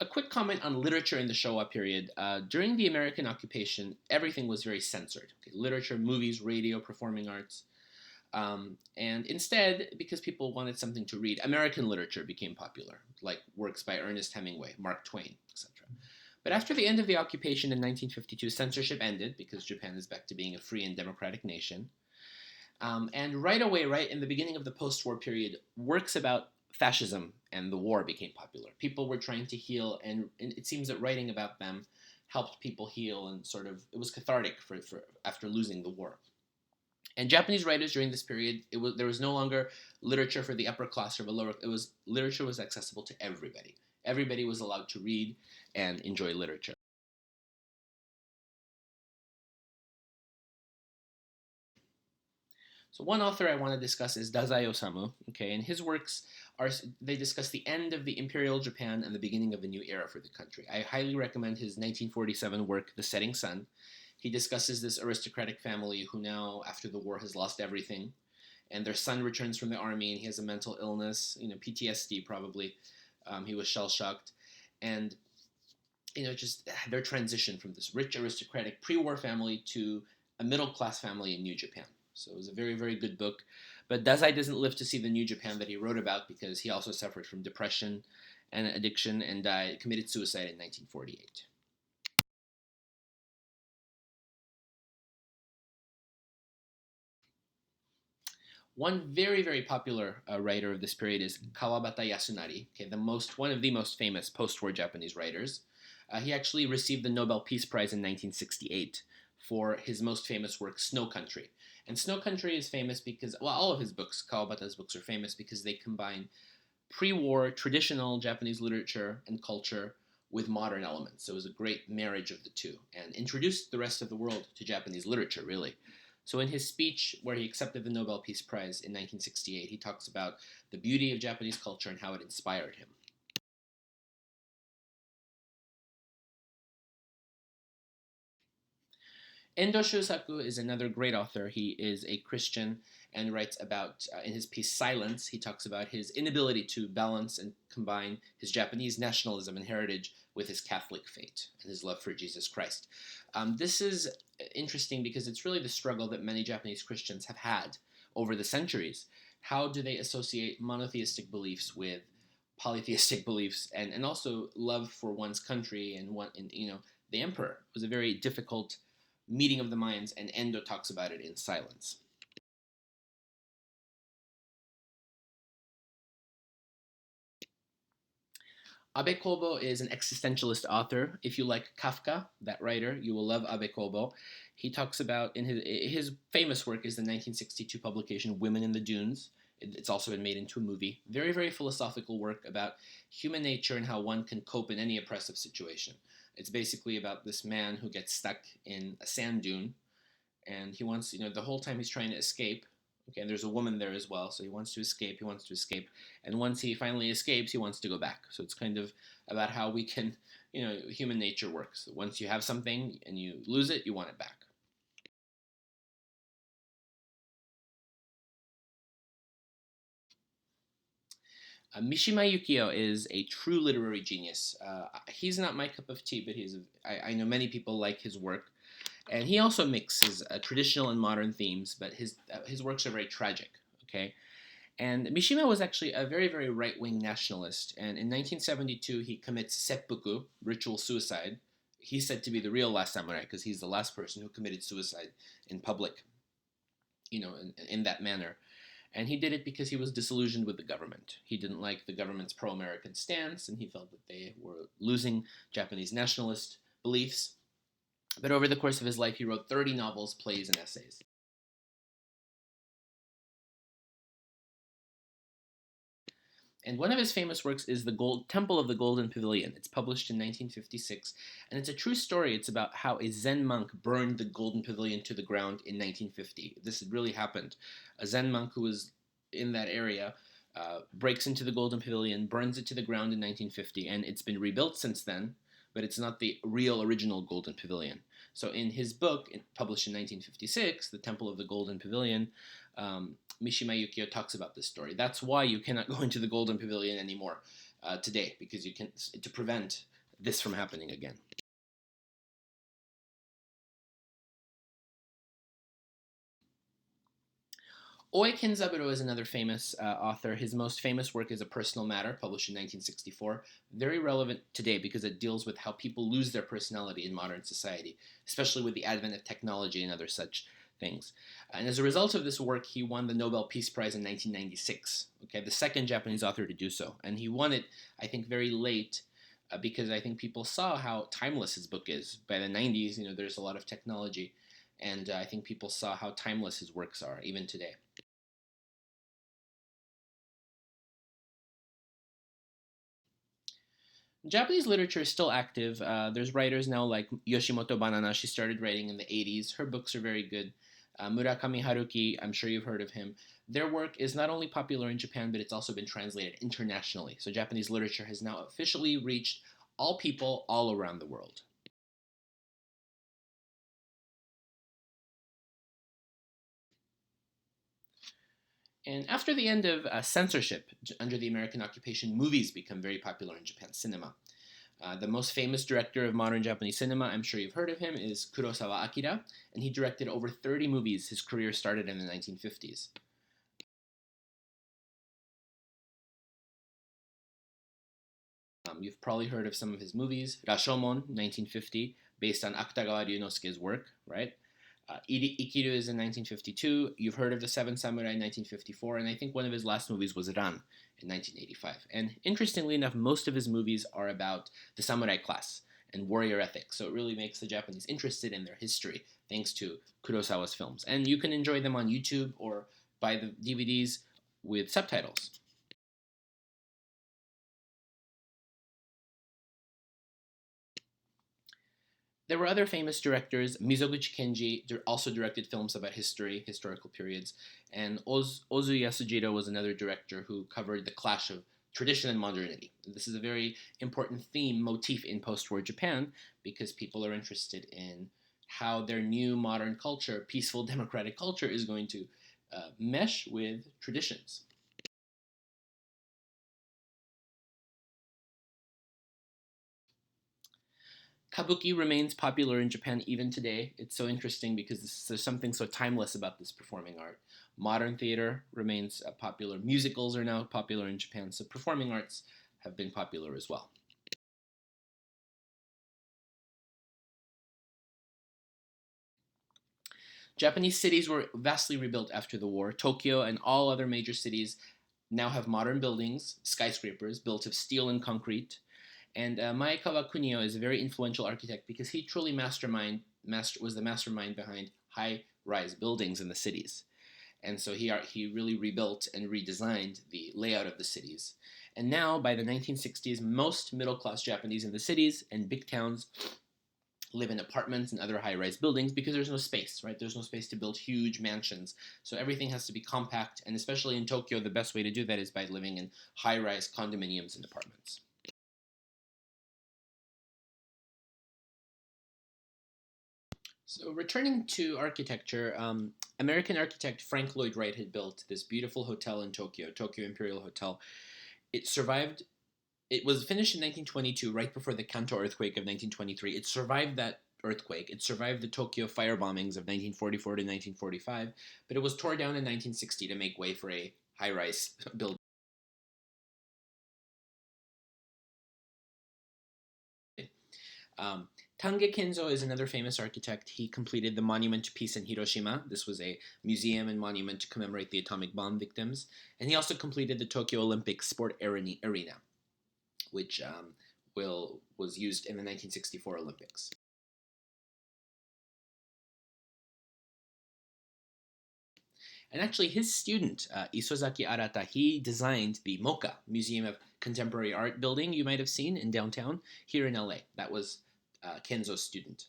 A quick comment on literature in the Showa period. During the American occupation, everything was very censored. Okay, literature, movies, radio, performing arts. And instead, because people wanted something to read, American literature became popular, like works by Ernest Hemingway, Mark Twain, etc. But after the end of the occupation in 1952, censorship ended because Japan is back to being a free and democratic nation. And right away, right in the beginning of the post war period, works about fascism and the war became popular. People were trying to heal, and it seems that writing about them helped people heal and sort of, it was cathartic for after losing the war. And Japanese writers during this period, there was no longer literature for the upper class or the lower. It was literature was accessible to everybody. Everybody was allowed to read and enjoy literature. So one author I want to discuss is Dazai Osamu. Okay, and his works are they discuss the end of the Imperial Japan and the beginning of a new era for the country. I highly recommend his 1947 work, The Setting Sun. He discusses this aristocratic family who now, after the war, has lost everything, and their son returns from the army and he has a mental illness, PTSD probably. He was shell shocked, and just their transition from this rich aristocratic pre-war family to a middle class family in New Japan. So it was a very, very good book. But Dazai doesn't live to see the New Japan that he wrote about because he also suffered from depression and addiction and committed suicide in 1948. One very, very popular writer of this period is Kawabata Yasunari, okay, one of the most famous post-war Japanese writers. He actually received the Nobel Peace Prize in 1968 for his most famous work, Snow Country. And Snow Country is famous because, well, all of his books, Kawabata's books, are famous because they combine pre-war traditional Japanese literature and culture with modern elements. So it was a great marriage of the two and introduced the rest of the world to Japanese literature, really. So in his speech where he accepted the Nobel Peace Prize in 1968, he talks about the beauty of Japanese culture and how it inspired him. Endo Shusaku is another great author. He is a Christian and writes about, in his piece Silence, he talks about his inability to balance and combine his Japanese nationalism and heritage with his Catholic faith and his love for Jesus Christ. This is interesting because it's really the struggle that many Japanese Christians have had over the centuries. How do they associate monotheistic beliefs with polytheistic beliefs and also love for one's country and the emperor? It was a very difficult meeting of the minds, and Endo talks about it in Silence. Abe Kobo is an existentialist author. If you like Kafka, that writer, you will love Abe Kobo. He talks about, in his famous work is the 1962 publication Women in the Dunes. It's also been made into a movie. Very, very philosophical work about human nature and how one can cope in any oppressive situation. It's basically about this man who gets stuck in a sand dune, and he wants, the whole time he's trying to escape. Okay, and there's a woman there as well, so he wants to escape. He wants to escape, and once he finally escapes, he wants to go back. So it's kind of about how we can, human nature works. Once you have something and you lose it, you want it back. Mishima Yukio is a true literary genius. He's not my cup of tea, but I know many people like his work. And he also mixes traditional and modern themes, but his works are very tragic. Okay, and Mishima was actually a very, very right-wing nationalist, and in 1972 he commits seppuku, ritual suicide. He's said to be the real last samurai because he's the last person who committed suicide in public, in that manner. And he did it because he was disillusioned with the government. He didn't like the government's pro-American stance, and he felt that they were losing Japanese nationalist beliefs. But over the course of his life, he wrote 30 novels, plays, and essays. And one of his famous works is the Temple of the Golden Pavilion. It's published in 1956, and it's a true story. It's about how a Zen monk burned the Golden Pavilion to the ground in 1950. This had really happened. A Zen monk who was in that area breaks into the Golden Pavilion, burns it to the ground in 1950, and it's been rebuilt since then, but it's not the real original Golden Pavilion. So in his book, published in 1956, The Temple of the Golden Pavilion, Mishima Yukio talks about this story. That's why you cannot go into the Golden Pavilion anymore. today, because you can to prevent this from happening again. Oi Kenzaburo is another famous author. His most famous work is A Personal Matter, published in 1964. Very relevant today because it deals with how people lose their personality in modern society, especially with the advent of technology and other such things. And as a result of this work, he won the Nobel Peace Prize in 1996. Okay, the second Japanese author to do so, and he won it, I think, very late. Because I think people saw how timeless his book is. By the 90s, there's a lot of technology, and I think people saw how timeless his works are, even today. Japanese literature is still active. There's writers now like Yoshimoto Banana. She started writing in the 80s. Her books are very good. Murakami Haruki, I'm sure you've heard of him. Their work is not only popular in Japan, but it's also been translated internationally. So Japanese literature has now officially reached all people all around the world. And after the end of censorship under the American occupation, movies become very popular in Japan, cinema. The most famous director of modern Japanese cinema, I'm sure you've heard of him, is Kurosawa Akira, and he directed over 30 movies. His career started in the 1950s. You've probably heard of some of his movies. Rashomon, 1950, based on Akutagawa Ryunosuke's work, right? Ikiru is in 1952. You've heard of The Seven Samurai in 1954, and I think one of his last movies was Ran in 1985. And interestingly enough, most of his movies are about the samurai class and warrior ethics, so it really makes the Japanese interested in their history thanks to Kurosawa's films. And you can enjoy them on YouTube or buy the DVDs with subtitles. There were other famous directors. Mizoguchi Kenji also directed films about history, historical periods, and Ozu Yasujiro was another director who covered the clash of tradition and modernity. This is a very important theme, motif in post-war Japan, because people are interested in how their new modern culture, peaceful democratic culture, is going to mesh with traditions. Kabuki remains popular in Japan even today. It's so interesting because there's something so timeless about this performing art. Modern theater remains popular. Musicals are now popular in Japan, so performing arts have been popular as well. Japanese cities were vastly rebuilt after the war. Tokyo and all other major cities now have modern buildings, skyscrapers built of steel and concrete. And Maekawa Kunio is a very influential architect because he truly was the mastermind behind high-rise buildings in the cities. And so he really rebuilt and redesigned the layout of the cities. And now, by the 1960s, most middle-class Japanese in the cities and big towns live in apartments and other high-rise buildings because there's no space, right? There's no space to build huge mansions. So everything has to be compact, and especially in Tokyo, the best way to do that is by living in high-rise condominiums and apartments. So returning to architecture, American architect Frank Lloyd Wright had built this beautiful hotel in Tokyo, Tokyo Imperial Hotel. It survived. It was finished in 1922, right before the Kanto earthquake of 1923. It survived that earthquake. It survived the Tokyo fire bombings of 1944 to 1945, but it was torn down in 1960 to make way for a high-rise building. Um, Tanga Kenzo is another famous architect. He completed the Monument to Peace in Hiroshima. This was a museum and monument to commemorate the atomic bomb victims. And he also completed the Tokyo Olympic Sport Arena, which was used in the 1964 Olympics. And actually, his student, Isozaki Arata, he designed the MoCA, Museum of Contemporary Art building you might have seen in downtown here in LA. That was Kenzo's student.